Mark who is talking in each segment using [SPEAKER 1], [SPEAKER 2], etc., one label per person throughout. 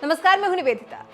[SPEAKER 1] नमस्कार, मैं हूं निवेदिता।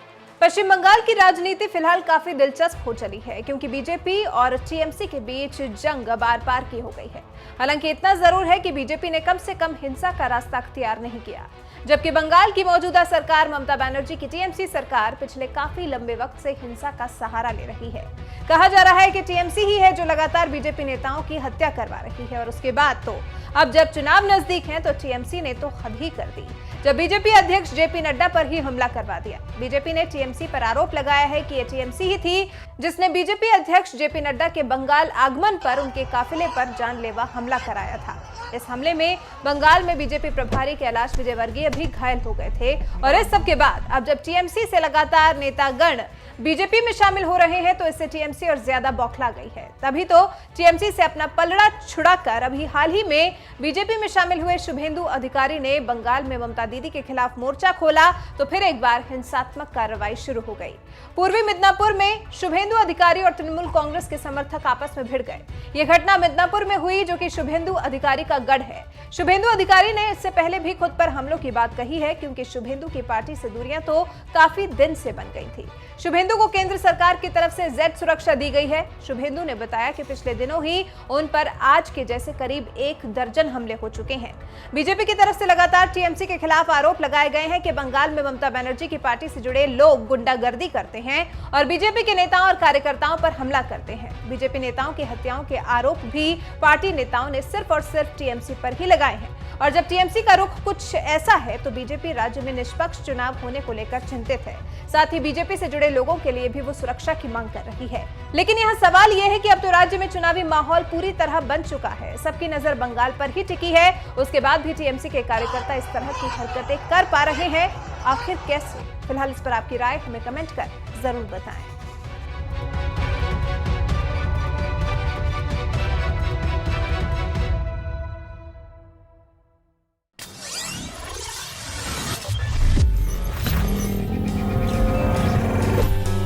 [SPEAKER 1] पश्चिम बंगाल की राजनीति फिलहाल काफी दिलचस्प हो चली है क्योंकि बीजेपी और टीएमसी के बीच जंग अब आर पार की हो गई है। हालांकि इतना जरूर है कि बीजेपी ने कम से कम हिंसा का रास्ता अख्तियार नहीं किया, जबकि बंगाल की मौजूदा सरकार ममता बनर्जी की टीएमसी सरकार पिछले काफी लंबे वक्त से हिंसा का सहारा ले रही है। कहा जा रहा है कि टीएमसी ही है जो लगातार बीजेपी नेताओं की हत्या करवा रही है और उसके बाद तो अब जब चुनाव नजदीक हैं तो टीएमसी ने तो हद ही कर दी, जब बीजेपी अध्यक्ष जेपी नड्डा पर ही हमला करवा दिया। बीजेपी ने टीएमसी पर आरोप लगाया है कि ये टीएमसी ही थी जिसने बीजेपी अध्यक्ष जेपी नड्डा के बंगाल आगमन पर उनके काफिले पर जानलेवा हमला कराया था। इस हमले में बंगाल में बीजेपी प्रभारी कैलाश विजयवर्गीय भी घायल हो गए थे और इस सब के बाद अब जब टीएमसी से लगातार नेतागण बीजेपी में शामिल हो रहे हैं तो इससे टीएमसी और ज्यादा बौखला गई है। तभी तो टीएमसी से अपना पलड़ा छुड़ाकर अभी हाल ही में बीजेपी में शामिल हुए शुभेंदु अधिकारी ने बंगाल में ममता दीदी के खिलाफ मोर्चा खोला तो फिर एक बार हिंसात्मक कार्रवाई शुरू हो गई। पूर्वी मिदनापुर में शुभेंदु अधिकारी और तृणमूल कांग्रेस के समर्थक आपस में भिड़ गए। यह घटना मिदनापुर में हुई जो कि शुभेंदु अधिकारी का गढ़ है। शुभेंदु अधिकारी ने इससे पहले भी खुद पर हमलों की बात कही है क्योंकि शुभेंदु की पार्टी से दूरियां तो काफी दिन से बन गई थी। शुभेंदु को केंद्र सरकार की तरफ से जेड सुरक्षा दी गई है। शुभेंदु ने बताया कि पिछले दिनों ही उन पर आज के जैसे करीब 1 दर्जन हमले हो चुके हैं। बीजेपी की तरफ से लगातार टीएमसी के खिलाफ आरोप लगाए गए हैं कि बंगाल में ममता बनर्जी की पार्टी से जुड़े लोग गुंडागर्दी करते हैं और बीजेपी के नेताओं और कार्यकर्ताओं पर हमला करते हैं। बीजेपी नेताओं की हत्याओं के आरोप भी पार्टी नेताओं ने सिर्फ और सिर्फ टीएमसी पर ही लगाए हैं और जब टीएमसी का रुख कुछ ऐसा है तो बीजेपी राज्य में निष्पक्ष चुनाव होने को लेकर चिंतित है। साथ ही बीजेपी से जुड़े लोगों के लिए भी वो सुरक्षा की मांग कर रही है। लेकिन यहाँ सवाल यह है कि अब तो राज्य में चुनावी माहौल पूरी तरह बन चुका है। सबकी नजर बंगाल पर ही टिकी है। उसके बाद भी टीएमसी के कार्यकर्ता इस तरह की हरकतें कर पा रहे हैं। आखिर कैसे? फिलहाल इस पर आपकी राय हमें कमेंट कर जरूर बताएं।